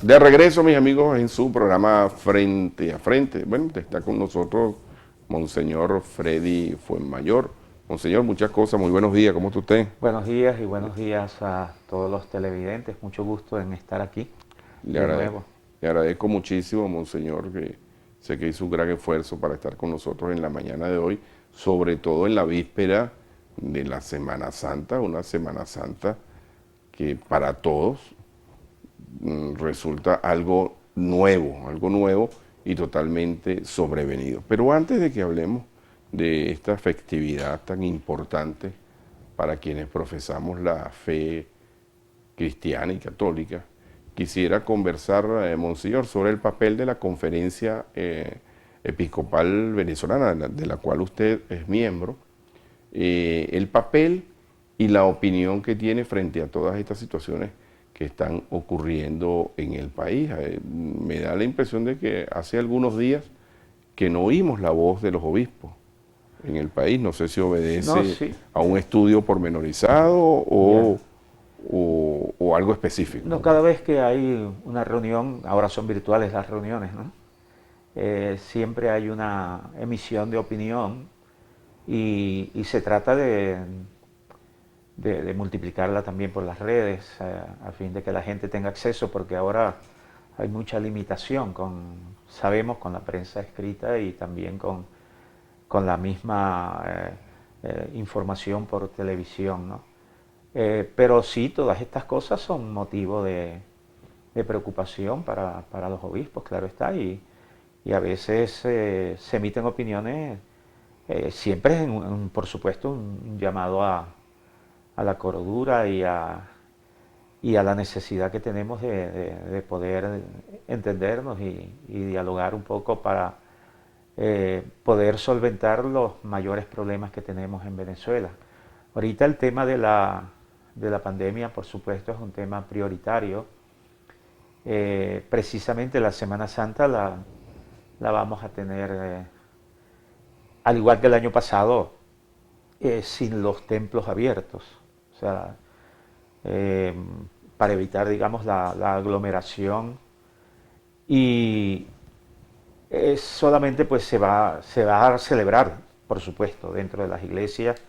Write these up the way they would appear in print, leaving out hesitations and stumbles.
De regreso, mis amigos, en su programa Frente a Frente. Bueno, está con nosotros Monseñor Freddy Fuenmayor. Monseñor, muchas cosas, muy buenos días, ¿cómo está usted? Buenos días y buenos días a todos los televidentes. Mucho gusto en estar aquí Le de agrade- nuevo. le agradezco muchísimo, Monseñor, que sé que hizo un gran esfuerzo para estar con nosotros en la mañana de hoy, sobre todo en la víspera de la Semana Santa, una Semana Santa que para todos resulta algo nuevo y totalmente sobrevenido. Pero antes de que hablemos de esta festividad tan importante para quienes profesamos la fe cristiana y católica, quisiera conversar, Monseñor, sobre el papel de la Conferencia Episcopal Venezolana, de la cual usted es miembro, el papel y la opinión que tiene frente a todas estas situaciones que están ocurriendo en el país. Me da la impresión de que hace algunos días que no oímos la voz de los obispos en el país. No sé si No, obedece sí. a un estudio pormenorizado Ya. o algo específico. No, cada vez que hay una reunión, ahora son virtuales las reuniones, ¿no? Siempre hay una emisión de opinión y se trata de multiplicarla también por las redes a fin de que la gente tenga acceso, porque ahora hay mucha limitación sabemos, con la prensa escrita y también con la misma información por televisión, ¿no? Pero sí, todas estas cosas son motivo de preocupación para los obispos, claro está, y a veces se emiten opiniones, siempre por supuesto, un llamado a la cordura y a la necesidad que tenemos de poder entendernos y dialogar un poco para poder solventar los mayores problemas que tenemos en Venezuela. Ahorita el tema de la pandemia, por supuesto, es un tema prioritario. Precisamente la Semana Santa la vamos a tener, al igual que el año pasado, sin los templos abiertos. O sea, eh, para evitar, digamos, la aglomeración y solamente pues se va a celebrar, por supuesto, dentro de las iglesias,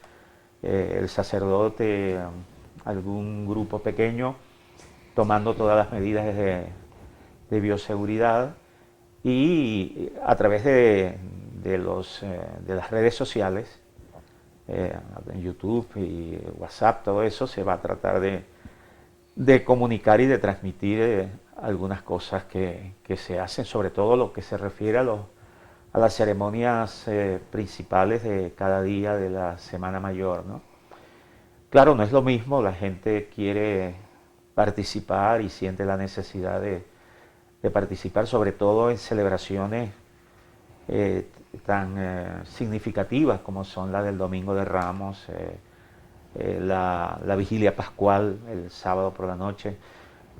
el sacerdote, algún grupo pequeño, tomando todas las medidas de bioseguridad y a través de las redes sociales, en YouTube y WhatsApp, todo eso, se va a tratar de comunicar y de transmitir algunas cosas que se hacen, sobre todo lo que se refiere a las ceremonias principales de cada día de la Semana Mayor, ¿no? Claro, no es lo mismo, la gente quiere participar y siente la necesidad de participar, sobre todo en celebraciones tan significativas como son la del Domingo de Ramos, la vigilia pascual el sábado por la noche.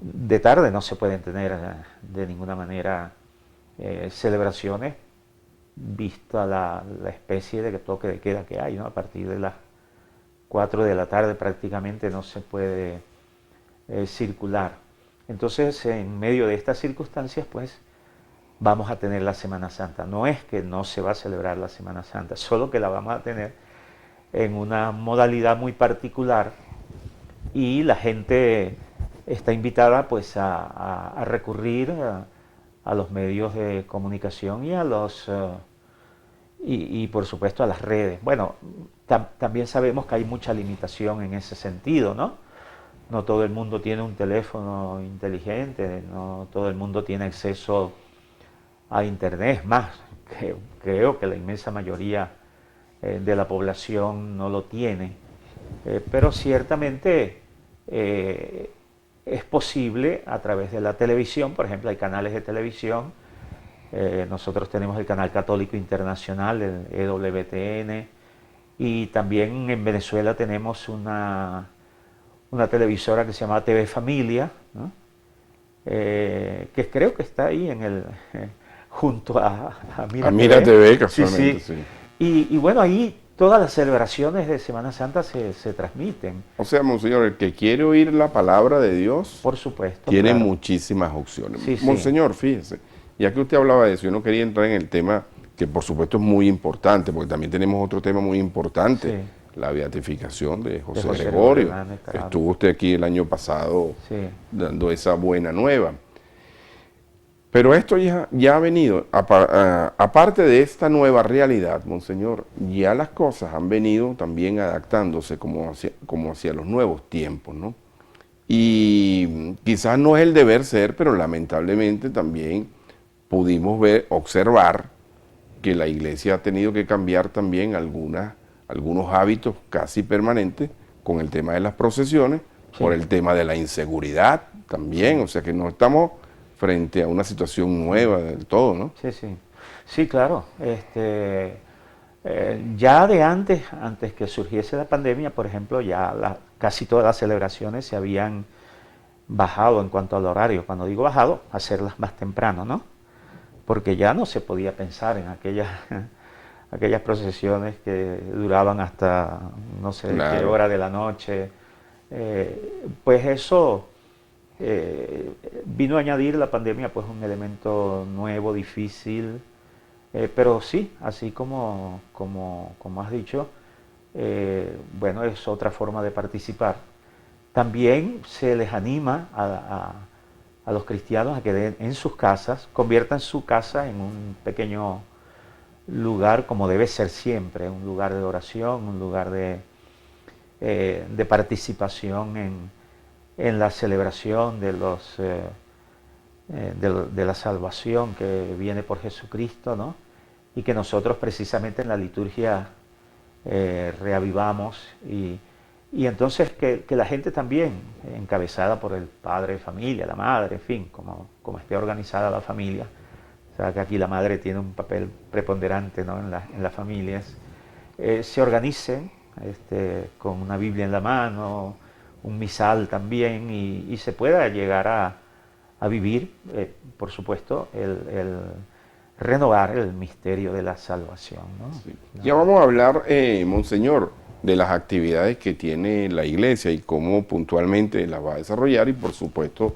De tarde no se pueden tener de ninguna manera celebraciones, vista la especie de toque de queda que hay, ¿no? A partir de las 4 de la tarde prácticamente no se puede circular. Entonces, en medio de estas circunstancias, pues vamos a tener la Semana Santa. No es que no se va a celebrar la Semana Santa, solo que la vamos a tener en una modalidad muy particular y la gente está invitada pues a recurrir a los medios de comunicación y por supuesto a las redes. Bueno, también sabemos que hay mucha limitación en ese sentido, ¿no? No todo el mundo tiene un teléfono inteligente, no todo el mundo tiene acceso a internet, es más, creo que la inmensa mayoría de la población no lo tiene, pero ciertamente es posible a través de la televisión, por ejemplo, hay canales de televisión, nosotros tenemos el canal católico internacional, el EWTN, y también en Venezuela tenemos una televisora que se llama TV Familia, ¿no? Que creo que está ahí junto a A Mira Mira TV. TV, Sí, casualmente, sí. sí. Y bueno, ahí todas las celebraciones de Semana Santa se transmiten. O sea, Monseñor, el que quiere oír la palabra de Dios Por supuesto, tiene claro. muchísimas opciones. Sí, sí. Monseñor, fíjese, ya que usted hablaba de eso, yo no quería entrar en el tema que por supuesto es muy importante, porque también tenemos otro tema muy importante, Sí. la beatificación de José José Gregorio. Hernández, claro. Estuvo usted aquí el año pasado Sí. dando esa buena nueva. Pero esto ya ha venido, aparte de esta nueva realidad, Monseñor, ya las cosas han venido también adaptándose como hacia los nuevos tiempos, ¿no? Y quizás no es el deber ser, pero lamentablemente también pudimos observar que la iglesia ha tenido que cambiar también algunos hábitos casi permanentes con el tema de las procesiones, Sí. por el tema de la inseguridad también, o sea que no estamos frente a una situación nueva del todo, ¿no? Sí, sí. Sí, claro. Ya de antes que surgiese la pandemia, por ejemplo, ya casi todas las celebraciones se habían bajado en cuanto al horario. Cuando digo bajado, hacerlas más temprano, ¿no? Porque ya no se podía pensar en aquellas procesiones que duraban hasta no sé qué Claro. hora de la noche. Pues eso vino a añadir la pandemia pues un elemento nuevo, difícil, pero sí, así como has dicho, bueno, es otra forma de participar. También se les anima a los cristianos a que en sus casas conviertan su casa en un pequeño lugar como debe ser siempre, un lugar de oración, un lugar de participación en la celebración de la salvación que viene por Jesucristo, ¿no? Y que nosotros precisamente en la liturgia reavivamos y entonces que la gente también, encabezada por el padre de familia, la madre, en fin, como esté organizada la familia, o sea que aquí la madre tiene un papel preponderante, ¿no? en las familias, se organicen con una Biblia en la mano, un misal también, y se pueda llegar a vivir, por supuesto, el renovar el misterio de la salvación, ¿no? Sí. Ya vamos a hablar, Monseñor, de las actividades que tiene la iglesia y cómo puntualmente las va a desarrollar y por supuesto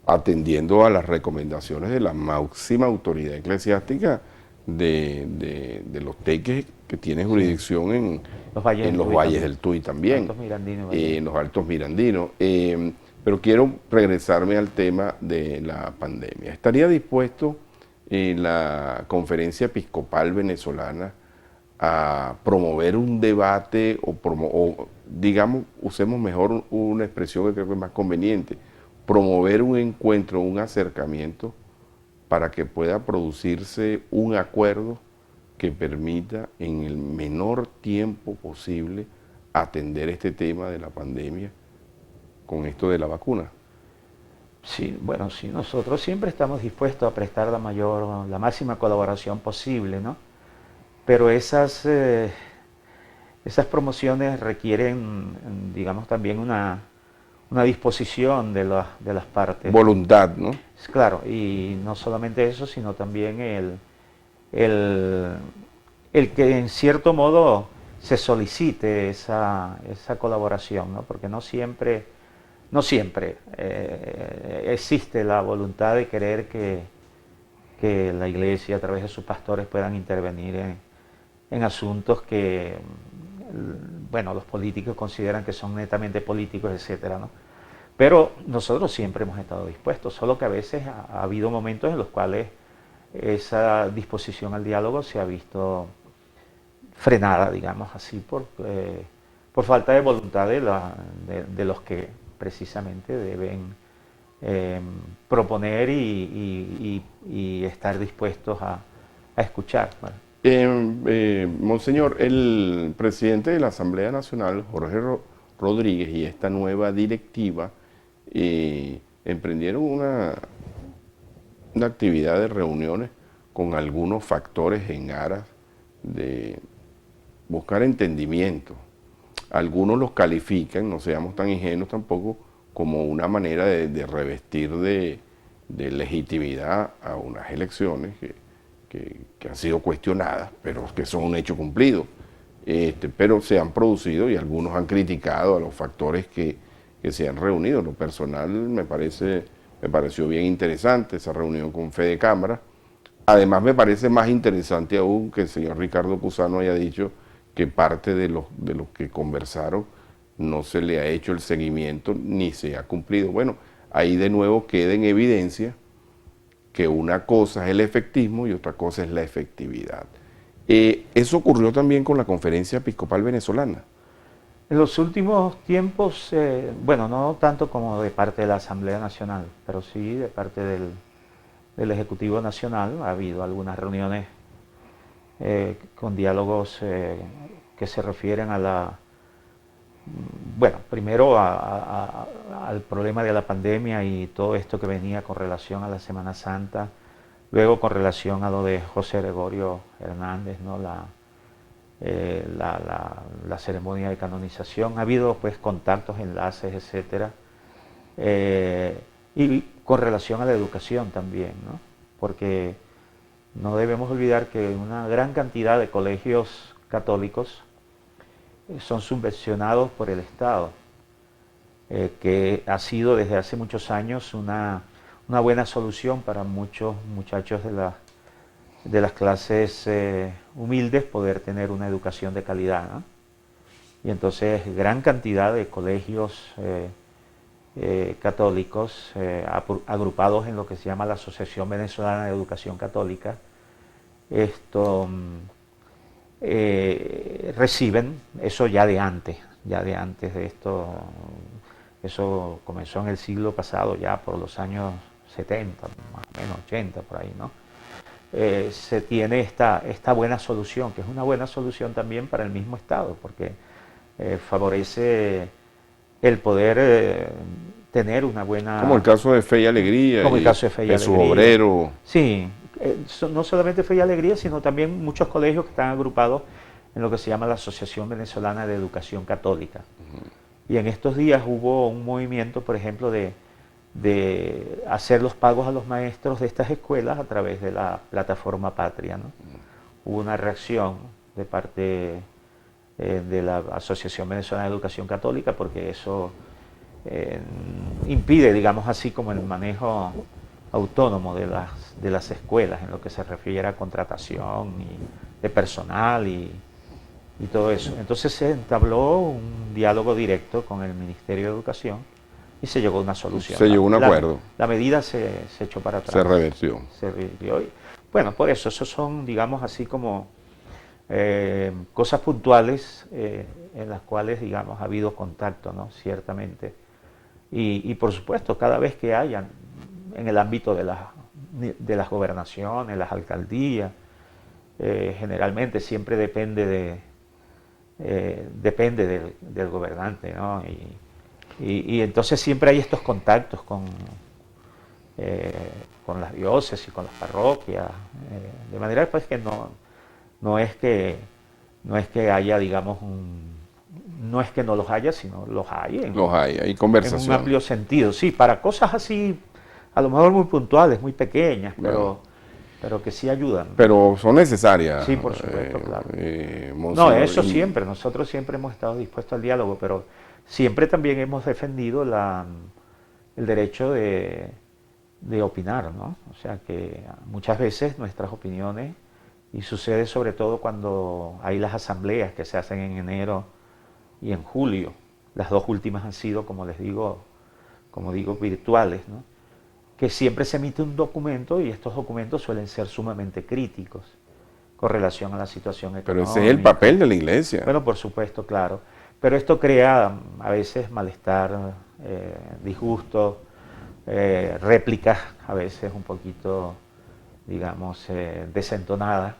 atendiendo a las recomendaciones de la máxima autoridad eclesiástica de los teques que tiene jurisdicción en los valles del Tuy también, Altos Mirandinos, en los Altos Mirandinos. Pero quiero regresarme al tema de la pandemia. ¿Estaría dispuesto la Conferencia Episcopal Venezolana a promover un debate o digamos, usemos mejor una expresión que creo que es más conveniente, promover un encuentro, un acercamiento para que pueda producirse un acuerdo que permita en el menor tiempo posible atender este tema de la pandemia con esto de la vacuna? Sí, bueno, sí, nosotros siempre estamos dispuestos a prestar la máxima colaboración posible, ¿no? Pero esas promociones requieren, digamos, también una disposición de las partes. Voluntad, ¿no? Claro, y no solamente eso, sino también el que en cierto modo se solicite esa colaboración, ¿no? Porque no siempre existe la voluntad de querer que la iglesia a través de sus pastores puedan intervenir en asuntos que, bueno, los políticos consideran que son netamente políticos, etcétera, ¿no? Pero nosotros siempre hemos estado dispuestos, solo que a veces ha habido momentos en los cuales esa disposición al diálogo se ha visto frenada, digamos así, por falta de voluntad de los que precisamente deben proponer y estar dispuestos a escuchar. Bueno. Monseñor, el presidente de la Asamblea Nacional, Jorge Rodríguez, y esta nueva directiva emprendieron una actividad de reuniones con algunos factores en aras de buscar entendimiento. Algunos los califican, no seamos tan ingenuos tampoco, como una manera de revestir de legitimidad a unas elecciones que han sido cuestionadas, pero que son un hecho cumplido. pero se han producido y algunos han criticado a los factores que se han reunido. Lo personal me pareció bien interesante esa reunión con Fede Cámara. Además me parece más interesante aún que el señor Ricardo Cusano haya dicho que parte de los que conversaron no se le ha hecho el seguimiento ni se ha cumplido. Bueno, ahí de nuevo queda en evidencia que una cosa es el efectismo y otra cosa es la efectividad. Eso ocurrió también con la Conferencia Episcopal Venezolana. En los últimos tiempos, bueno, no tanto como de parte de la Asamblea Nacional, pero sí de parte del Ejecutivo Nacional, ha habido algunas reuniones con diálogos que se refieren a la, bueno, primero al problema de la pandemia y todo esto que venía con relación a la Semana Santa, luego con relación a lo de José Gregorio Hernández, ¿no? La ceremonia de canonización. Ha habido pues contactos, enlaces, etcétera, y con relación a la educación también, ¿no? Porque no debemos olvidar que una gran cantidad de colegios católicos son subvencionados por el Estado, que ha sido desde hace muchos años una buena solución para muchos muchachos de las clases humildes poder tener una educación de calidad, ¿no? Y entonces gran cantidad de colegios católicos agrupados en lo que se llama la Asociación Venezolana de Educación Católica, reciben eso ya de antes de esto. Eso comenzó en el siglo pasado, ya por los años 70, más o menos 80, por ahí, ¿no? Se tiene esta buena solución, que es una buena solución también para el mismo Estado, porque favorece el poder tener una buena... Como el caso de Fe y Alegría, como el caso de Fe y Jesús Alegría. Obrero. Sí, no solamente Fe y Alegría, sino también muchos colegios que están agrupados en lo que se llama la Asociación Venezolana de Educación Católica. Y en estos días hubo un movimiento, por ejemplo, de hacer los pagos a los maestros de estas escuelas a través de la plataforma Patria, ¿no? Hubo una reacción de parte de la Asociación Venezolana de Educación Católica, porque eso impide, digamos así, como el manejo autónomo de las escuelas en lo que se refiere a contratación de personal y todo eso. Entonces se entabló un diálogo directo con el Ministerio de Educación y se llegó a una solución. Se llegó a un acuerdo. La medida se echó para atrás. Se revirtió. Se revirtió. Bueno, por eso, esos son, digamos así, como cosas puntuales en las cuales, digamos, ha habido contacto, ¿no? Ciertamente. Y por supuesto, cada vez que hayan, en el ámbito de las gobernaciones, las alcaldías, generalmente siempre depende del gobernante, ¿no? Y entonces siempre hay estos contactos con las diócesis, con las parroquias, de manera pues que no es que haya, digamos, no es que no los haya, sino los hay. Hay conversación. En un amplio sentido, sí, para cosas así, a lo mejor muy puntuales, muy pequeñas, pero que sí ayudan. Pero son necesarias. Sí, por supuesto, claro. No, eso siempre, nosotros siempre hemos estado dispuestos al diálogo, pero siempre también hemos defendido el derecho de opinar, ¿no? O sea que muchas veces nuestras opiniones, y sucede sobre todo cuando hay las asambleas que se hacen en enero y en julio, las dos últimas han sido, como digo, virtuales, ¿no? Que siempre se emite un documento y estos documentos suelen ser sumamente críticos con relación a la situación económica. Pero ese es el papel de la Iglesia. Bueno, por supuesto, claro. Pero esto crea a veces malestar, disgusto, réplicas a veces un poquito, digamos, desentonadas.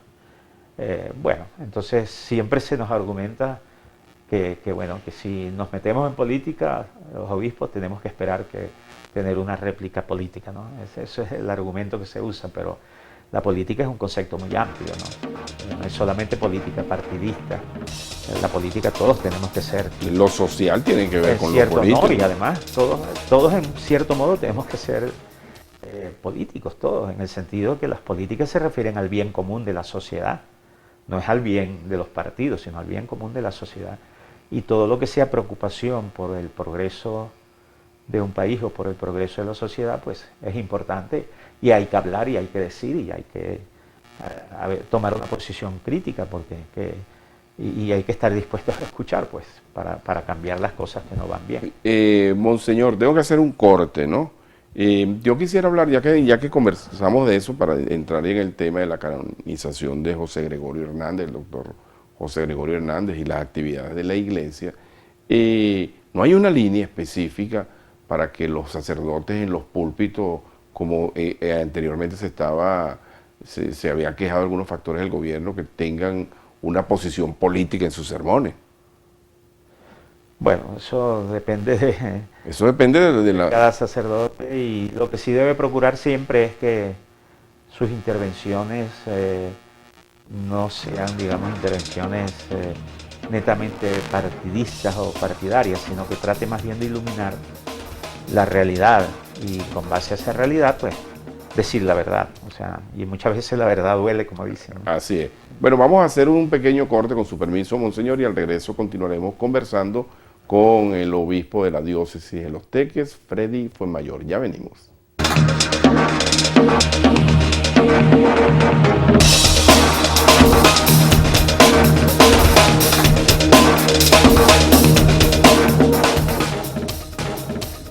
Bueno, entonces siempre se nos argumenta que si nos metemos en política, los obispos tenemos que esperar tener una réplica política, ¿no? Ese es el argumento que se usa, pero la política es un concepto muy amplio, ¿no? No es solamente política partidista. En la política todos tenemos que ser... Lo social tiene que ver con lo político. No, y además todos en cierto modo tenemos que ser políticos, todos, en el sentido que las políticas se refieren al bien común de la sociedad. no es al bien de los partidos, sino al bien común de la sociedad. Y todo lo que sea preocupación por el progreso de un país o por el progreso de la sociedad, pues es importante y hay que hablar y hay que decir y hay que tomar una posición crítica y hay que estar dispuestos a escuchar, pues, para cambiar las cosas que no van bien. Monseñor, tengo que hacer un corte, ¿no? Yo quisiera hablar, ya que conversamos de eso, para entrar en el tema de la canonización de José Gregorio Hernández, el doctor José Gregorio Hernández y las actividades de la iglesia. No hay una línea específica para que los sacerdotes en los púlpitos, como anteriormente se había quejado algunos factores del gobierno, que tengan una posición política en sus sermones. Bueno, eso depende Eso depende de cada sacerdote, y lo que sí debe procurar siempre es que sus intervenciones no sean, digamos, intervenciones netamente partidistas o partidarias, sino que trate más bien de iluminar la realidad y con base a esa realidad, pues, decir la verdad. O sea, y muchas veces la verdad duele, como dicen, ¿no? Así es. Bueno, vamos a hacer un pequeño corte con su permiso, Monseñor, y al regreso continuaremos conversando con el obispo de la diócesis de Los Teques, Freddy Fuenmayor. Ya venimos.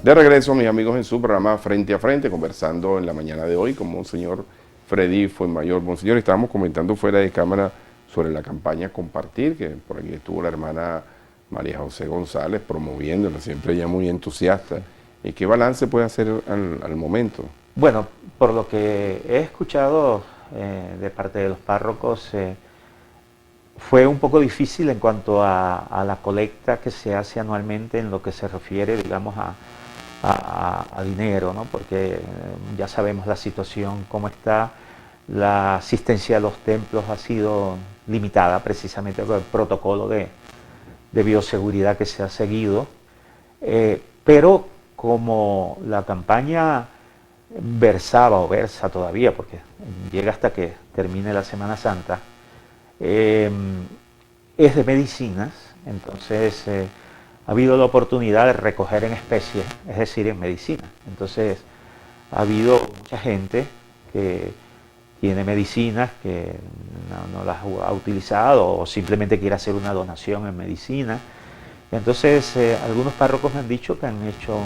De regreso, mis amigos, en su programa Frente a Frente, conversando en la mañana de hoy con Monseñor Freddy Fuenmayor. Monseñor, estábamos comentando fuera de cámara sobre la campaña Compartir, que por aquí estuvo la hermana María José González promoviéndola, siempre ella muy entusiasta. ¿Y qué balance puede hacer al momento? Bueno, por lo que he escuchado de parte de los párrocos, fue un poco difícil en cuanto a la colecta que se hace anualmente en lo que se refiere, digamos, a dinero, ¿no? Porque ya sabemos la situación, cómo está, la asistencia a los templos ha sido limitada precisamente por el protocolo de bioseguridad que se ha seguido, pero como la campaña versaba o versa todavía, porque llega hasta que termine la Semana Santa, es de medicinas, entonces ha habido la oportunidad de recoger en especie, es decir, en medicina. Entonces ha habido mucha gente que tiene medicinas que no las ha utilizado o simplemente quiere hacer una donación en medicina. Entonces algunos párrocos me han dicho que han hecho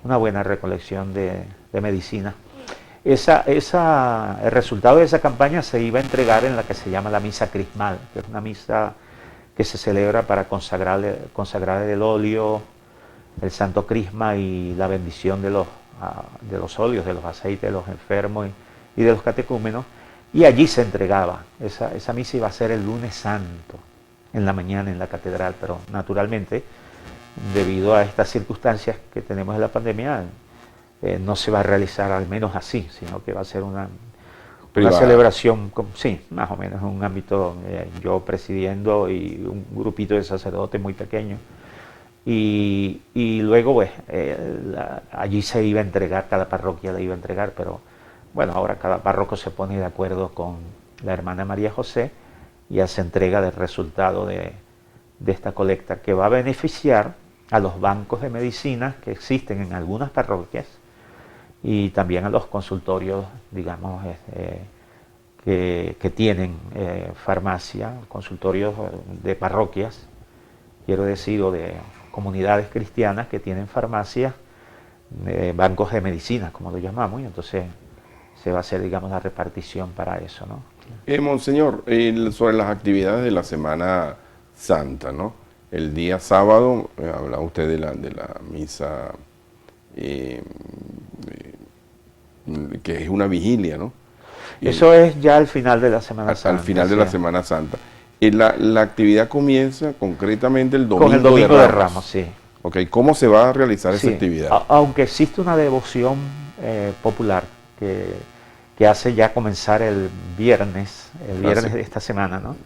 una buena recolección de medicina. El resultado de esa campaña se iba a entregar en la que se llama la misa crismal, que es una misa que se celebra para consagrar el óleo, el santo crisma y la bendición de los óleos, de los aceites de los enfermos y de los catecúmenos, y allí se entregaba. Esa misa iba a ser el lunes santo, en la mañana en la catedral, pero naturalmente, debido a estas circunstancias que tenemos en la pandemia, no se va a realizar al menos así, sino que va a ser una celebración, sí, más o menos en un ámbito, yo presidiendo y un grupito de sacerdotes muy pequeño. Y luego, pues, allí se iba a entregar, cada parroquia la iba a entregar, pero bueno, ahora cada párroco se pone de acuerdo con la hermana María José y hace entrega del resultado de esta colecta, que va a beneficiar a los bancos de medicinas que existen en algunas parroquias y también a los consultorios, digamos, que tienen farmacia, consultorios de parroquias, quiero decir, o de comunidades cristianas que tienen farmacias, bancos de medicinas, como lo llamamos, y entonces se va a hacer, digamos, la repartición para eso, ¿no? Monseñor, sobre las actividades de la Semana Santa, ¿no? El día sábado, hablaba usted de la misa, que es una vigilia, ¿no? Eso es ya al final de la Semana Santa. Al final de la Semana Santa. La actividad comienza concretamente el domingo, con el domingo de Ramos, sí. Ok, ¿cómo se va a realizar esa actividad? Aunque existe una devoción popular que hace ya comenzar el viernes de esta semana, ¿no?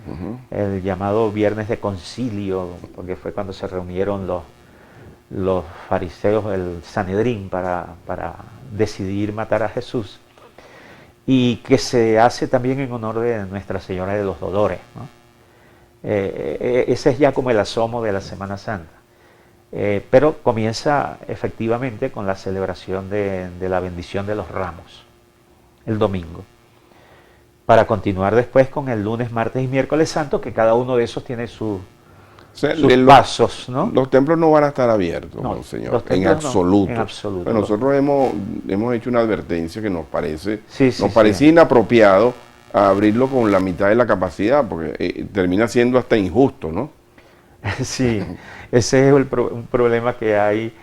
El llamado Viernes de Concilio, porque fue cuando se reunieron los fariseos, el Sanedrín, para decidir matar a Jesús. y que se hace también en honor de Nuestra Señora de los Dolores, ¿no? Ese es ya como el asomo de la Semana Santa. Pero comienza efectivamente con la celebración de la bendición de los ramos, el domingo, para continuar después con el lunes, martes y miércoles santo, que cada uno de esos tiene sus pasos, ¿no? Los templos no van a estar abiertos, No, Monseñor, los templos en absoluto. no, en absoluto. Pero nosotros hemos hecho una advertencia que nos parece, Sí, sí, parece sí. inapropiado abrirlo con la mitad de la capacidad, porque termina siendo hasta injusto, ¿no? Sí, ese es un problema que hay.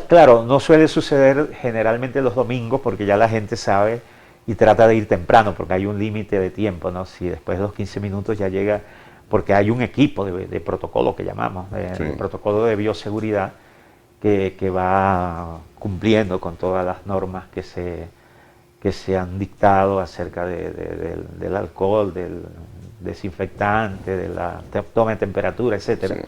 Claro, no suele suceder generalmente los domingos porque ya la gente sabe y trata de ir temprano porque hay un límite de tiempo, ¿no? Si después de los 15 minutos ya llega, porque hay un equipo de protocolo que llamamos, de protocolo de bioseguridad que va cumpliendo con todas las normas que se han dictado acerca del alcohol, del desinfectante, de la toma de temperatura, etcétera. Sí.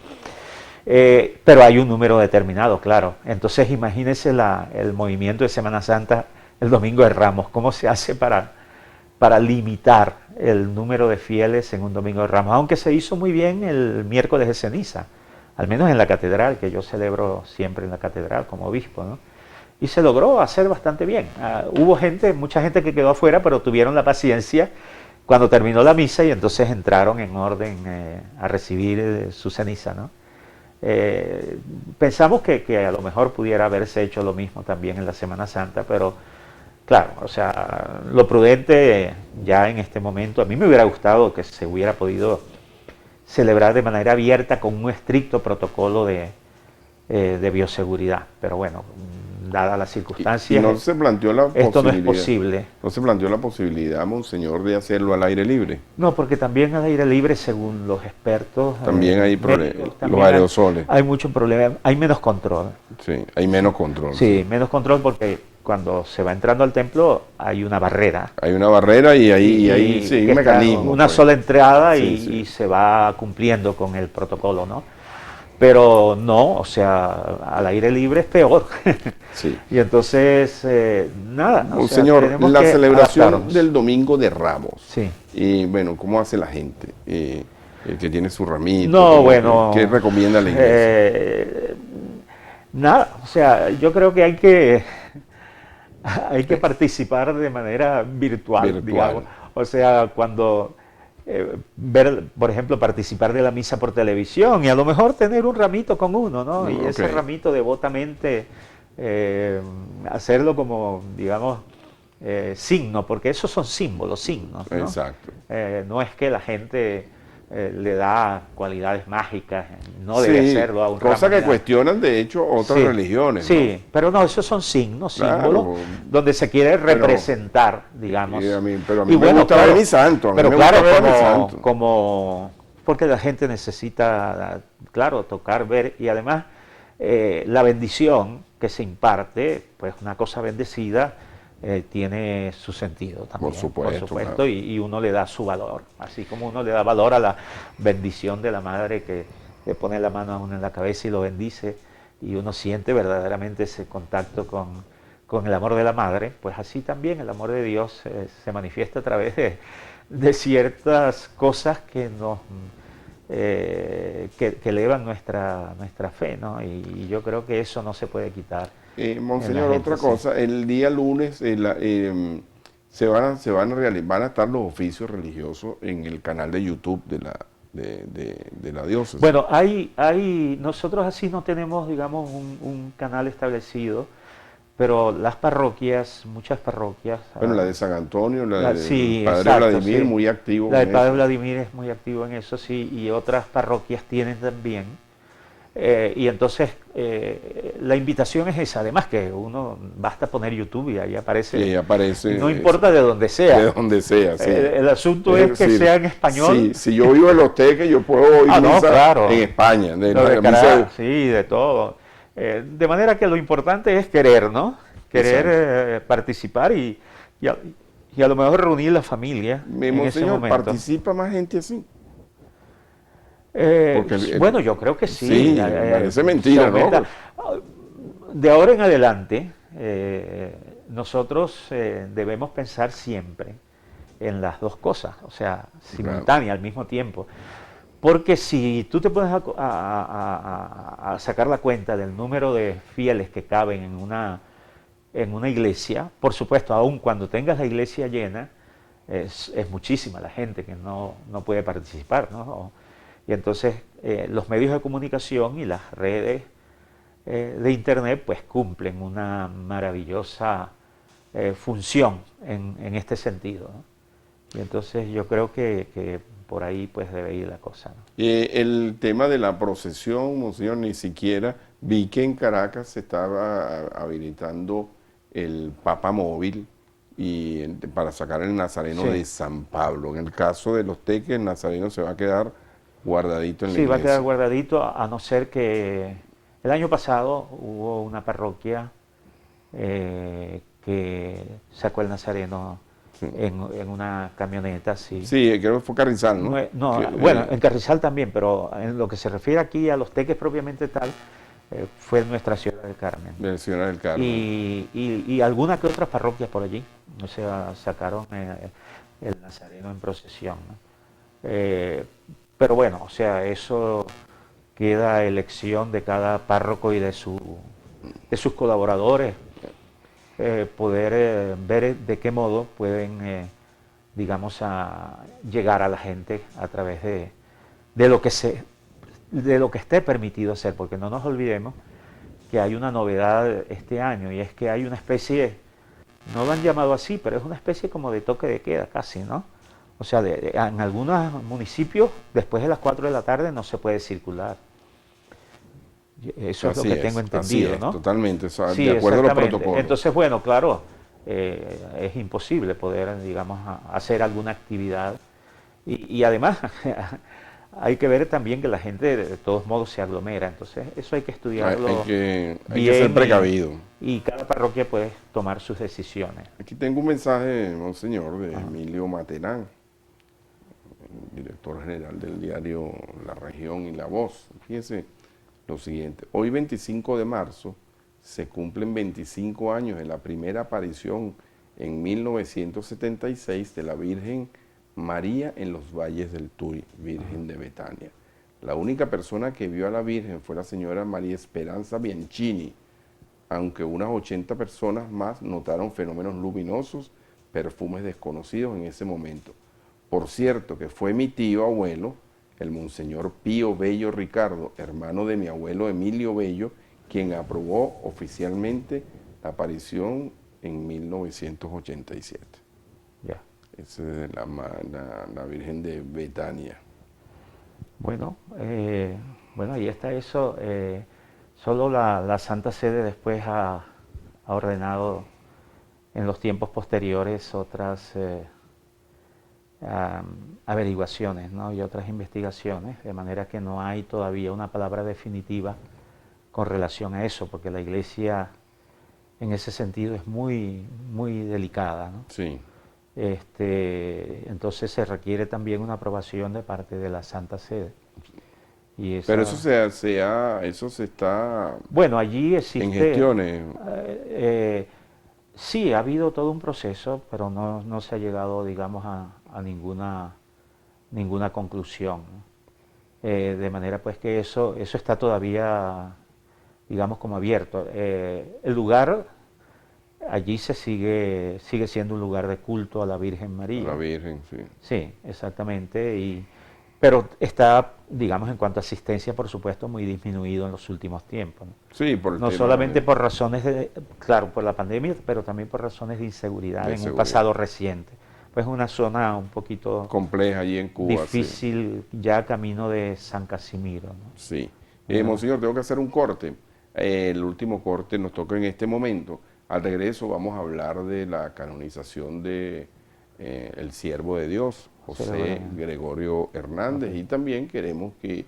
Pero hay un número determinado, claro. Entonces imagínense el movimiento de Semana Santa el Domingo de Ramos. ¿Cómo se hace para limitar el número de fieles en un Domingo de Ramos? Aunque se hizo muy bien el miércoles de ceniza, al menos en la catedral, que yo celebro siempre en la catedral como obispo, ¿no? Y se logró hacer bastante bien. Hubo mucha gente que quedó afuera, pero tuvieron la paciencia cuando terminó la misa y entonces entraron en orden a recibir su ceniza, ¿no? Pensamos que a lo mejor pudiera haberse hecho lo mismo también en la Semana Santa, pero claro, o sea, lo prudente ya en este momento, a mí me hubiera gustado que se hubiera podido celebrar de manera abierta con un estricto protocolo de bioseguridad, pero bueno, dadas las circunstancias, no se planteó la esto no es posible. ¿No se planteó la posibilidad, Monseñor, de hacerlo al aire libre? No, porque también al aire libre, según los expertos, también hay problemas, los aerosoles. Hay mucho problema, hay menos control. Sí, hay menos control. Sí, menos control porque cuando se va entrando al templo hay una barrera. Hay una barrera y hay sí, un mecanismo. Una sola entrada sí. Y se va cumpliendo con el protocolo, ¿no? Pero no, o sea, al aire libre es peor. Sí. Y entonces, nada. O sea, señor, la celebración adaptarnos del Domingo de Ramos. Sí. Y bueno, ¿cómo hace la gente? El que tiene su ramito. No, bueno. ¿Qué recomienda la iglesia? Nada, o sea, yo creo que hay que participar de manera virtual, digamos. O sea, cuando ver, por ejemplo, participar de la misa por televisión y a lo mejor tener un ramito con uno, ¿no? Y ese ramito devotamente hacerlo como, digamos, signo, porque esos son símbolos, signos, ¿no? Exacto. No es que la gente le da cualidades mágicas, no debe hacerlo a un ramo. Cosa que cuestionan, de hecho, otras religiones. Sí, ¿no? pero no, esos son signos, símbolos, donde se quiere representar, digamos. Pero a mí me gusta ver mi santo. Pero claro, como porque la gente necesita, claro, tocar, ver, y además la bendición que se imparte, pues una cosa bendecida, tiene su sentido también, por supuesto claro. y uno le da su valor, así como uno le da valor a la bendición de la madre que le pone la mano a uno en la cabeza y lo bendice, y uno siente verdaderamente ese contacto con el amor de la madre, pues así también el amor de Dios se manifiesta a través de ciertas cosas que nos que elevan nuestra fe, ¿no? Y yo creo que eso no se puede quitar. Monseñor, otra cosa, el día lunes van a estar los oficios religiosos en el canal de YouTube de la diócesis. Bueno, nosotros así no tenemos, digamos, un canal establecido, pero las parroquias, muchas parroquias... Bueno, la de San Antonio, la del sí, Padre exacto, Vladimir, sí. muy activo. La del Padre Vladimir es muy activo en eso, sí, y otras parroquias tienen también. Y entonces la invitación es esa, además que uno basta poner YouTube y ahí aparece, no importa de donde sea. De donde sea, sí. El asunto es que sea en español. Sí, si yo vivo en Los Teques, yo puedo oír misa claro. en España. Sí, de todo. De manera que lo importante es querer, ¿no? Querer participar y a lo mejor reunir la familia en ese momento. ¿Participa más gente así? Bueno, yo creo que sí. Sí, parece mentira, ¿no? De ahora en adelante, nosotros debemos pensar siempre en las dos cosas, o sea, simultánea al mismo tiempo. Porque si tú te pones a sacar la cuenta del número de fieles que caben en una iglesia, por supuesto, aun cuando tengas la iglesia llena, es muchísima la gente que no puede participar, ¿no? Y entonces los medios de comunicación y las redes de Internet pues cumplen una maravillosa función en este sentido, ¿no? Y entonces yo creo que por ahí pues debe ir la cosa, ¿no? El tema de la procesión, monseñor, ni siquiera vi que en Caracas se estaba habilitando el Papa Móvil para sacar el Nazareno Sí. de San Pablo. En el caso de los Teques, el Nazareno se va a quedar guardadito en la Sí, va a iglesia. quedar guardadito, a no ser que el año pasado hubo una parroquia que sacó el Nazareno Sí. en una camioneta, sí. Sí, creo que fue Carrizal, ¿no? Bueno, en Carrizal también, pero en lo que se refiere aquí a los Teques propiamente tal, fue en nuestra ciudad del Carmen. De Ciudad del Carmen. Y alguna que otras parroquias por allí, o sea, sacaron el Nazareno en procesión, ¿no? Pero bueno, o sea, eso queda a elección de cada párroco y de sus colaboradores, poder ver de qué modo pueden, digamos, llegar a la gente a través de lo que esté permitido hacer, porque no nos olvidemos que hay una novedad este año, y es que hay una especie, no lo han llamado así, pero es una especie como de toque de queda casi, ¿no? O sea, en algunos municipios después de las 4 de la tarde no se puede circular. Eso es lo que tengo entendido, así es, ¿no? totalmente, Sí, de acuerdo a los exactamente. protocolos. Entonces, bueno, claro, es imposible poder, digamos, hacer alguna actividad. Y además, hay que ver también que la gente de todos modos se aglomera. Entonces, eso hay que estudiarlo Hay que bien ser precavido. y cada parroquia puede tomar sus decisiones. Aquí tengo un mensaje, monseñor, de Emilio Materán, director general del diario La Región y La Voz. Fíjense lo siguiente: hoy 25 de marzo se cumplen 25 años de la primera aparición en 1976 de la Virgen María en los valles del Tuy, Virgen de Betania. La única persona que vio a la Virgen fue la señora María Esperanza Bianchini, aunque unas 80 personas más notaron fenómenos luminosos, perfumes desconocidos en ese momento. Por cierto, que fue mi tío abuelo, el monseñor Pío Bello Ricardo, hermano de mi abuelo Emilio Bello, quien aprobó oficialmente la aparición en 1987. Ya. Esa es la Virgen de Betania. Bueno, ahí está eso. Solo la Santa Sede después ha ordenado en los tiempos posteriores otras averiguaciones, ¿no? Y otras investigaciones, de manera que no hay todavía una palabra definitiva con relación a eso, porque la Iglesia en ese sentido es muy, muy delicada, ¿no? Sí. Entonces se requiere también una aprobación de parte de la Santa Sede. Y Pero eso se está bueno, allí existe en gestiones. Sí, ha habido todo un proceso, pero no se ha llegado, digamos, a ninguna conclusión, ¿no? De manera pues que eso está todavía, digamos, como abierto. El lugar allí sigue siendo un lugar de culto a la Virgen María. A la Virgen, sí. Sí, exactamente. Pero está, digamos, en cuanto a asistencia, por supuesto, muy disminuido en los últimos tiempos, ¿no? Sí, por el No tema solamente de- por razones claro, por la pandemia, pero también por razones de inseguridad De en un seguridad. pasado reciente. Pues es una zona un poquito compleja allí en Cuba. difícil, ya camino de San Casimiro, ¿no? Sí. Ya. Monseñor, tengo que hacer un corte. El último corte nos toca en este momento. Al regreso vamos a hablar de la canonización de el siervo de Dios, José Gregorio Hernández, y también queremos que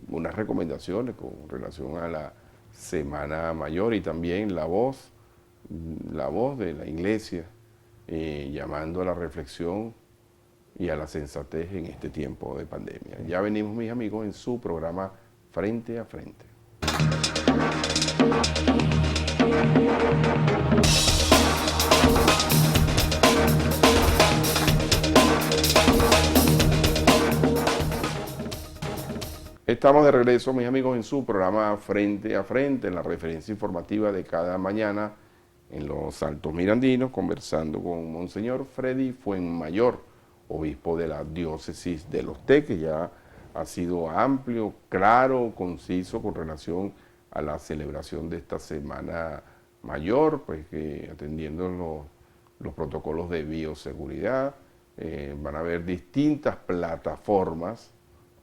unas recomendaciones con relación a la Semana Mayor y también la voz de la Iglesia, llamando a la reflexión y a la sensatez en este tiempo de pandemia. Ya venimos, mis amigos, en su programa Frente a Frente. Estamos de regreso, mis amigos, en su programa Frente a Frente, en la referencia informativa de cada mañana en los Altos Mirandinos, conversando con Monseñor Freddy Fuenmayor, obispo de la diócesis de Los Teques. Ya ha sido amplio, claro, conciso con relación a la celebración de esta Semana Mayor, pues que atendiendo los protocolos de bioseguridad, van a haber distintas plataformas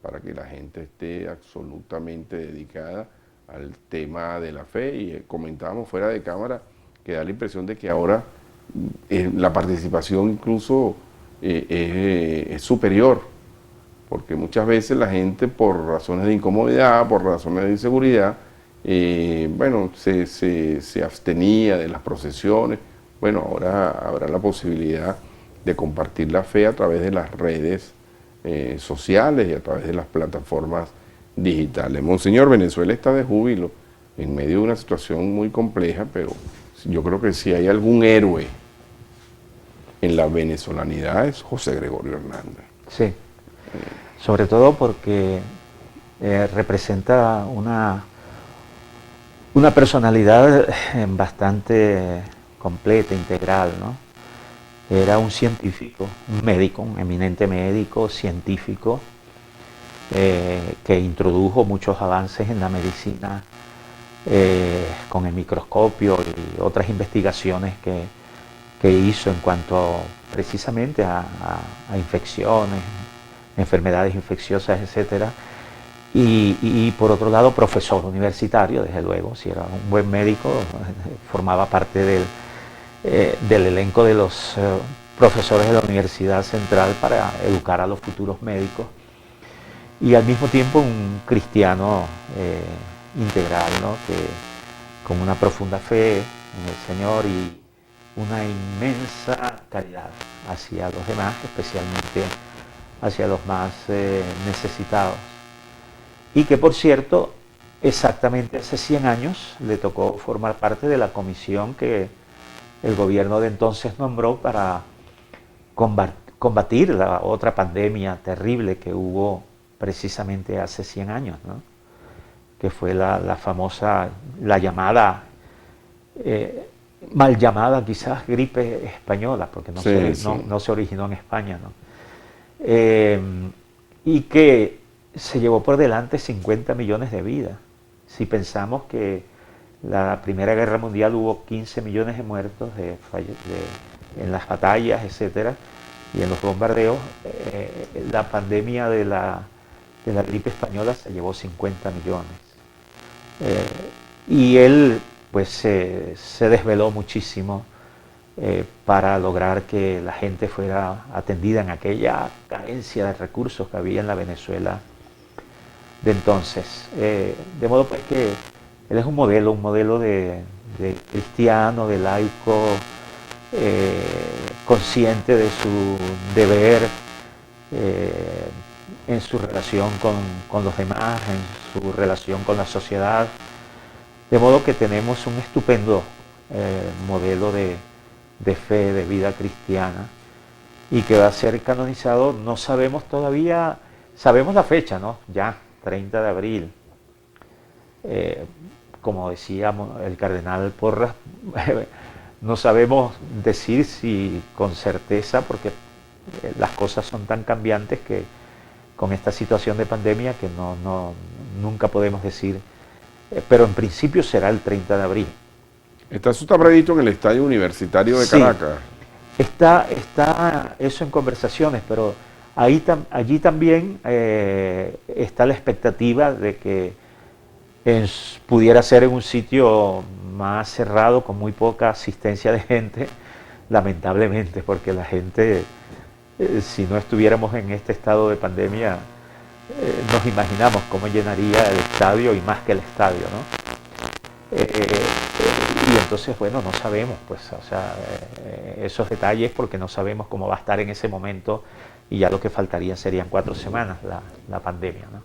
para que la gente esté absolutamente dedicada al tema de la fe. Y comentábamos fuera de cámara que da la impresión de que ahora la participación incluso es superior, porque muchas veces la gente, por razones de incomodidad, por razones de inseguridad, bueno, se abstenía de las procesiones. Bueno, ahora habrá la posibilidad de compartir la fe a través de las redes sociales y a través de las plataformas digitales. Monseñor, Venezuela está de júbilo en medio de una situación muy compleja, pero yo creo que si hay algún héroe en la venezolanidad es José Gregorio Hernández. Sí, sobre todo porque representa una personalidad bastante completa, integral, ¿no? Era un científico, un médico, un eminente médico, científico, que introdujo muchos avances en la medicina con el microscopio y otras investigaciones que hizo en cuanto precisamente a infecciones, enfermedades infecciosas, etcétera. Y por otro lado, profesor universitario, desde luego, si era un buen médico, formaba parte del elenco de los profesores de la Universidad Central para educar a los futuros médicos, y al mismo tiempo un cristiano integral, ¿no? Con una profunda fe en el Señor y una inmensa caridad hacia los demás, especialmente hacia los más necesitados. Y que, por cierto, exactamente hace 100 años le tocó formar parte de la comisión que el gobierno de entonces nombró para combatir la otra pandemia terrible que hubo precisamente hace 100 años, ¿no? Que fue la famosa, la llamada, mal llamada quizás gripe española, porque no se originó en España, ¿no? Y que se llevó por delante 50 millones de vidas. Si pensamos que la Primera Guerra Mundial hubo 15 millones de muertos en las batallas, etcétera, y en los bombardeos, la pandemia de la gripe española se llevó 50 millones. Y él pues se desveló muchísimo para lograr que la gente fuera atendida en aquella carencia de recursos que había en la Venezuela de entonces. De modo pues que él es un modelo de cristiano, de laico, consciente de su deber en su relación con los demás, en su relación con la sociedad. De modo que tenemos un estupendo modelo de fe, de vida cristiana, y que va a ser canonizado, no sabemos todavía, sabemos la fecha, ¿no? Ya, 30 de abril. Como decíamos el cardenal Porras, no sabemos decir si con certeza, porque las cosas son tan cambiantes que con esta situación de pandemia que nunca podemos decir, pero en principio será el 30 de abril. Eso está previsto en el Estadio Universitario de Caracas. Está eso en conversaciones, pero allí también está la expectativa de que pudiera ser en un sitio más cerrado, con muy poca asistencia de gente, lamentablemente, porque la gente, si no estuviéramos en este estado de pandemia, nos imaginamos cómo llenaría el estadio y más que el estadio, ¿no? Y entonces, bueno, no sabemos, pues, o sea, esos detalles, porque no sabemos cómo va a estar en ese momento, y ya lo que faltaría serían 4 semanas la pandemia, ¿no?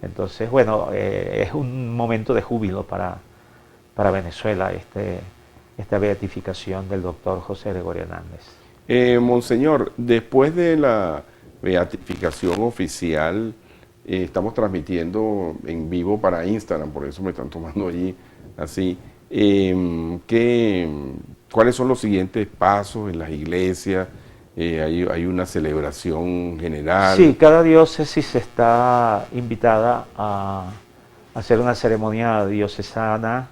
Entonces, bueno, es un momento de júbilo para Venezuela, esta beatificación del doctor José Gregorio Hernández. Monseñor, después de la beatificación oficial estamos transmitiendo en vivo para Instagram, por eso me están tomando allí así. ¿Cuáles son los siguientes pasos en las iglesias? ¿Hay una celebración general? Sí, cada diócesis está invitada a hacer una ceremonia diocesana,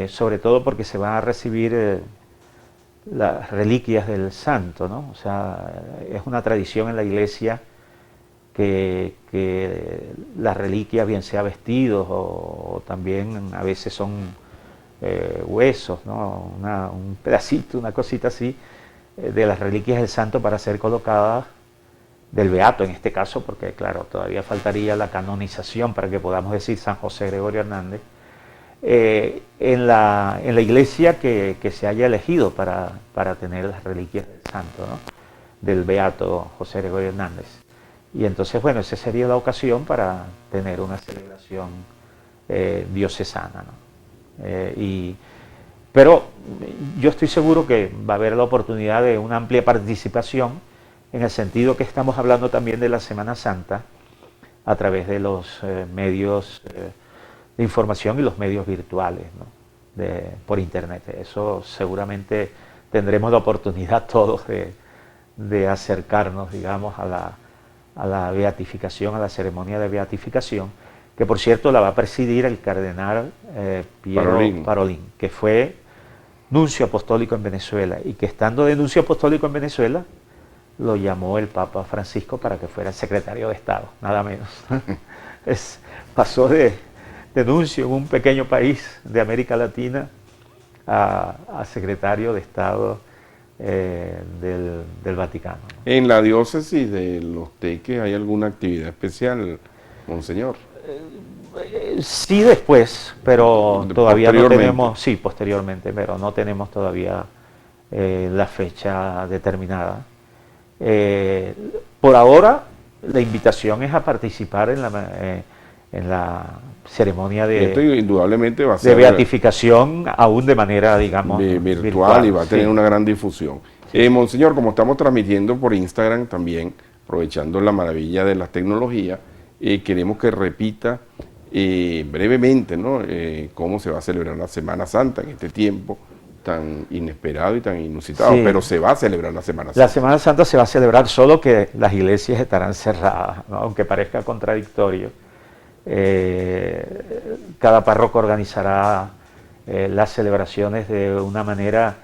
sobre todo porque se van a recibir las reliquias del santo, ¿no? O sea, es una tradición en la iglesia que las reliquias, bien sea vestidos o también a veces son huesos, ¿no? Un pedacito, una cosita así, de las reliquias del santo para ser colocadas, del beato en este caso, porque claro, todavía faltaría la canonización para que podamos decir San José Gregorio Hernández, en la iglesia que se haya elegido para tener las reliquias del santo, ¿no? Del beato José Gregorio Hernández. Y entonces, bueno, esa sería la ocasión para tener una celebración diocesana, ¿no? Pero yo estoy seguro que va a haber la oportunidad de una amplia participación, en el sentido que estamos hablando también de la Semana Santa a través de los medios de información y los medios virtuales, ¿no? Por internet. Eso seguramente tendremos la oportunidad todos de acercarnos, digamos, a la beatificación, a la ceremonia de beatificación, que por cierto la va a presidir el cardenal Piero Parolin, que fue nuncio apostólico en Venezuela, y que estando de nuncio apostólico en Venezuela lo llamó el Papa Francisco para que fuera secretario de Estado, nada menos. Pasó de nuncio en un pequeño país de América Latina a secretario de Estado del Vaticano, ¿no? ¿En la diócesis de Los Teques hay alguna actividad especial, monseñor? Sí, después, pero todavía no tenemos, sí, posteriormente, pero no tenemos todavía la fecha determinada. Por ahora, la invitación es a participar en la ceremonia Esto indudablemente va a ser de beatificación, aún de manera, digamos, virtual, y va a tener una gran difusión. Sí. Monseñor, como estamos transmitiendo por Instagram también, aprovechando la maravilla de las tecnologías, queremos que repita brevemente, ¿no? Cómo se va a celebrar la Semana Santa en este tiempo tan inesperado y tan inusitado, sí. Pero se va a celebrar la Semana Santa. La Semana Santa se va a celebrar, solo que las iglesias estarán cerradas, ¿no? Aunque parezca contradictorio. Cada párroco organizará las celebraciones de una manera,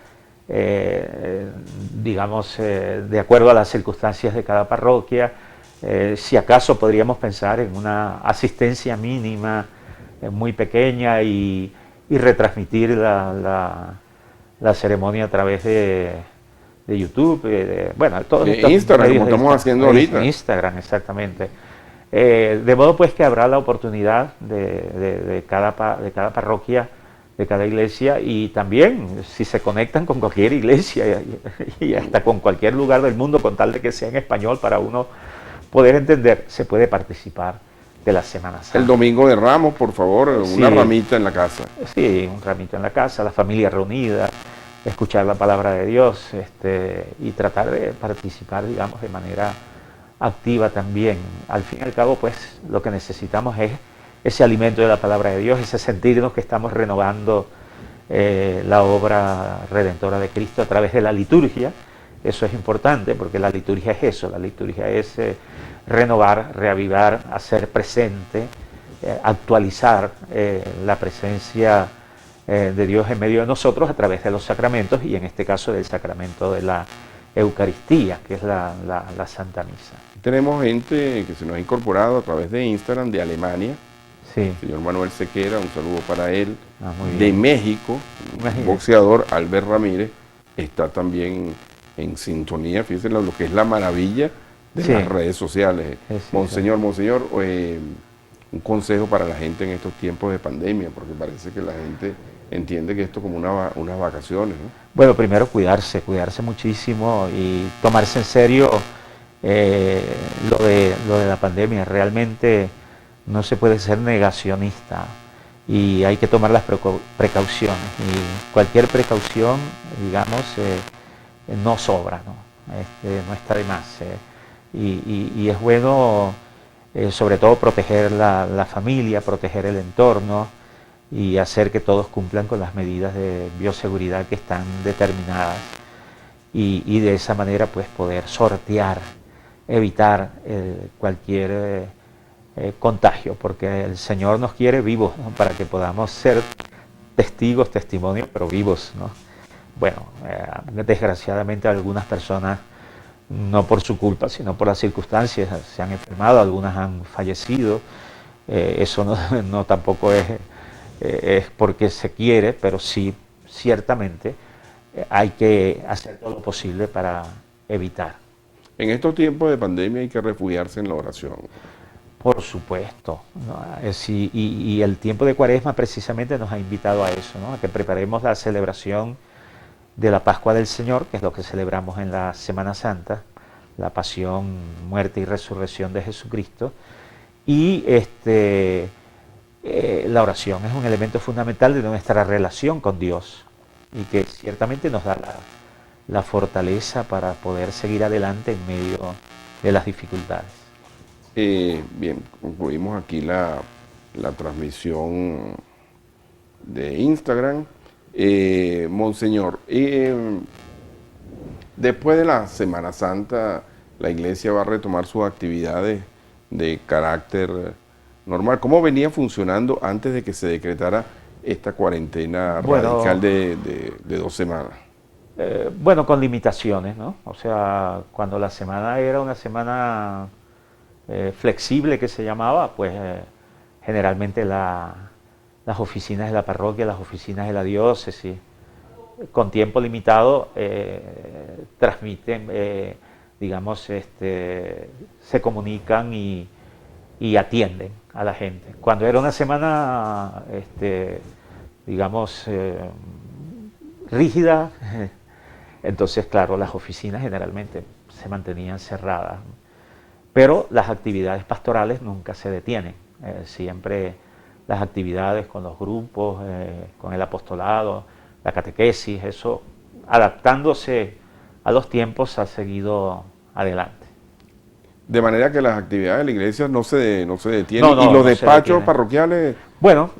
digamos, de acuerdo a las circunstancias de cada parroquia. Si acaso podríamos pensar en una asistencia mínima, muy pequeña, y retransmitir la ceremonia a través de YouTube, bueno, todos estos Instagram, como estamos haciendo ahorita. Instagram, exactamente. De modo pues que habrá la oportunidad de cada parroquia, de cada iglesia, y también si se conectan con cualquier iglesia y hasta con cualquier lugar del mundo, con tal de que sea en español para uno poder entender, se puede participar de la Semana Santa. El Domingo de Ramos, por favor, una ramita en la casa. Sí, un ramito en la casa, la familia reunida, escuchar la palabra de Dios, y tratar de participar, digamos, de manera activa también. Al fin y al cabo, pues, lo que necesitamos es ese alimento de la palabra de Dios, ese sentirnos que estamos renovando la obra redentora de Cristo a través de la liturgia. Eso es importante, porque la liturgia es eso, la liturgia es renovar, reavivar, hacer presente, actualizar la presencia de Dios en medio de nosotros a través de los sacramentos, y en este caso del sacramento de la Eucaristía, que es la Santa Misa. Tenemos gente que se nos ha incorporado a través de Instagram de Alemania. Sí. Señor Manuel Sequera, un saludo para él. Muy bien. De México, un boxeador, Albert Ramírez, está también en sintonía. Fíjense lo que es la maravilla de las redes sociales. Monseñor, un consejo para la gente en estos tiempos de pandemia, porque parece que la gente entiende que esto como unas vacaciones, ¿no? Bueno, primero cuidarse muchísimo y tomarse en serio lo de la pandemia. Realmente no se puede ser negacionista y hay que tomar las precauciones, y cualquier precaución, digamos, no sobra, ¿no? No está de más, y es bueno sobre todo proteger la familia, proteger el entorno y hacer que todos cumplan con las medidas de bioseguridad que están determinadas y de esa manera pues poder sortear, evitar cualquier contagio, porque el Señor nos quiere vivos, ¿no? Para que podamos ser testigos, testimonios, pero vivos, ¿no? Bueno, desgraciadamente algunas personas, no por su culpa, sino por las circunstancias, se han enfermado, algunas han fallecido. Eso no tampoco es porque se quiere, pero sí, ciertamente, hay que hacer todo lo posible para evitar. En estos tiempos de pandemia hay que refugiarse en la oración. Por supuesto, ¿no? Y el tiempo de Cuaresma precisamente nos ha invitado a eso, ¿no? A que preparemos la celebración de la Pascua del Señor, que es lo que celebramos en la Semana Santa, la pasión, muerte y resurrección de Jesucristo. Y la oración es un elemento fundamental de nuestra relación con Dios y que ciertamente nos da la fortaleza para poder seguir adelante en medio de las dificultades. Bien, concluimos aquí la transmisión de Instagram. Monseñor, después de la Semana Santa, la iglesia va a retomar sus actividades de carácter normal. ¿Cómo venía funcionando antes de que se decretara esta cuarentena radical de 2 semanas? Bueno, con limitaciones, ¿no? O sea, cuando la semana era una semana flexible que se llamaba, pues generalmente las oficinas de la parroquia, las oficinas de la diócesis, con tiempo limitado, transmiten, digamos, se comunican y atienden a la gente. Cuando era una semana, digamos, rígida, entonces, claro, las oficinas generalmente se mantenían cerradas, pero las actividades pastorales nunca se detienen, siempre las actividades con los grupos, con el apostolado, la catequesis, eso, adaptándose a los tiempos, ha seguido adelante. De manera que las actividades de la iglesia no se detienen. No, ¿Y los no despachos parroquiales? Bueno,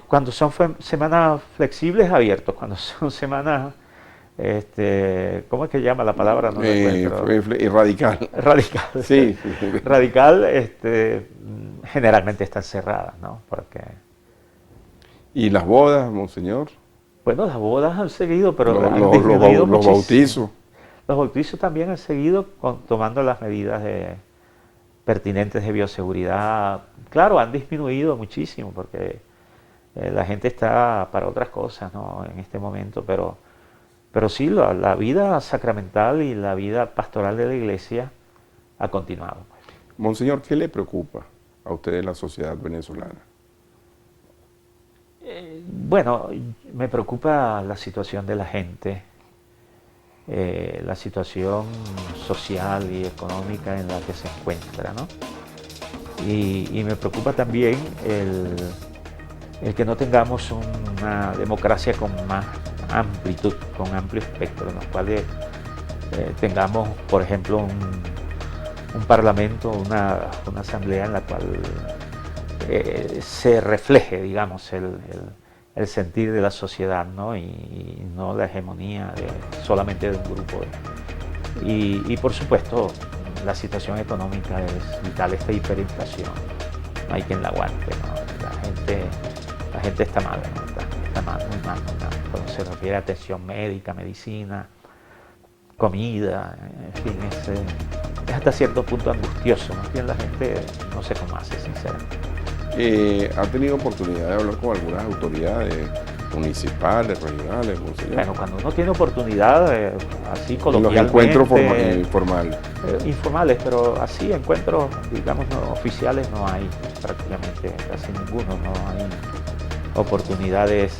cuando son semanas flexibles, abiertos. Cuando son semanas, ¿cómo es que llama la palabra? No encuentro. Radical. Radical. Sí. Radical, generalmente están cerradas, ¿no? Porque... ¿Y las bodas, Monseñor? Bueno, las bodas han seguido, pero los bautizos. Los bautizos también han seguido tomando las medidas pertinentes de bioseguridad. Claro, han disminuido muchísimo porque la gente está para otras cosas, ¿no? En este momento, pero sí, la vida sacramental y la vida pastoral de la iglesia ha continuado. Monseñor, ¿qué le preocupa a usted de la sociedad venezolana? Bueno, me preocupa la situación de la gente, la situación social y económica en la que se encuentra, ¿no? Y me preocupa también el que no tengamos una democracia con más amplitud, con amplio espectro, en los cuales tengamos, por ejemplo, un parlamento, una asamblea en la cual se refleje, digamos, el sentir de la sociedad, ¿no? Y no la hegemonía solamente de un grupo. Y por supuesto, la situación económica es vital, esta hiperinflación, no hay quien la aguante, ¿no? La gente está mal, ¿no? Está mal, muy mal, cuando se refiere a atención médica, medicina, comida, en fin, es hasta cierto punto angustioso, más bien la gente no sé cómo hace, sinceramente. ¿Ha tenido oportunidad de hablar con algunas autoridades municipales, regionales, monseñor? Bueno, cuando uno tiene oportunidad, así coloquialmente... Los encuentros informales. Informales, pero así encuentros, digamos, oficiales no hay prácticamente, casi ninguno, no hay oportunidades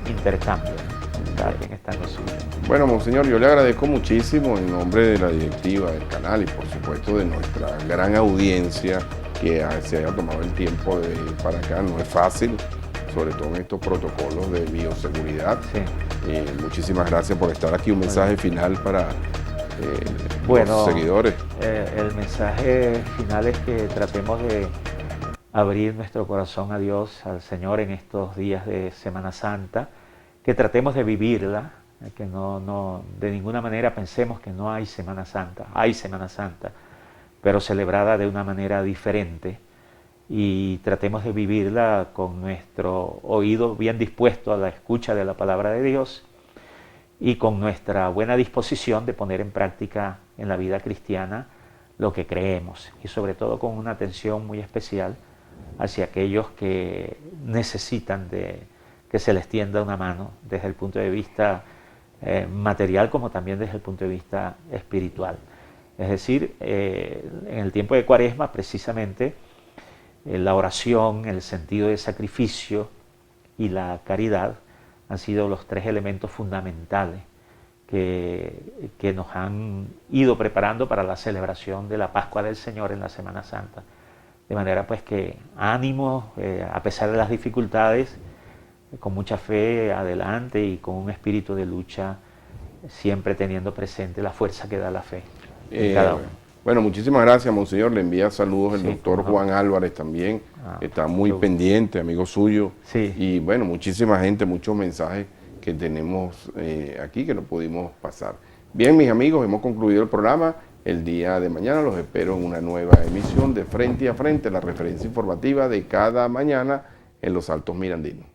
intercambio, cada quien está en lo suyo. Bueno, monseñor, yo le agradezco muchísimo en nombre de la directiva del canal y por supuesto de nuestra gran audiencia que se haya tomado el tiempo de ir para acá. No es fácil, sobre todo en estos protocolos de bioseguridad. Sí. Muchísimas gracias por estar aquí. Un mensaje final para los seguidores. el mensaje final es que tratemos de abrir nuestro corazón a Dios, al Señor en estos días de Semana Santa, que tratemos de vivirla, que no de ninguna manera pensemos que no hay Semana Santa, hay Semana Santa, pero celebrada de una manera diferente, y tratemos de vivirla con nuestro oído bien dispuesto a la escucha de la palabra de Dios y con nuestra buena disposición de poner en práctica en la vida cristiana lo que creemos, y sobre todo con una atención muy especial hacia aquellos que necesitan de que se les tienda una mano desde el punto de vista material como también desde el punto de vista espiritual. Es decir, en el tiempo de Cuaresma precisamente la oración, el sentido de sacrificio y la caridad han sido los tres elementos fundamentales que nos han ido preparando para la celebración de la Pascua del Señor en la Semana Santa. De manera pues que ánimo, a pesar de las dificultades, con mucha fe adelante y con un espíritu de lucha, siempre teniendo presente la fuerza que da la fe en cada uno. Bueno, muchísimas gracias, Monseñor. Le envía saludos el doctor Juan Álvarez también. Está muy pendiente, amigo suyo. Sí. Y bueno, muchísima gente, muchos mensajes que tenemos aquí que no pudimos pasar. Bien, mis amigos, hemos concluido el programa. El día de mañana los espero en una nueva emisión de Frente a Frente, la referencia informativa de cada mañana en los Altos Mirandinos.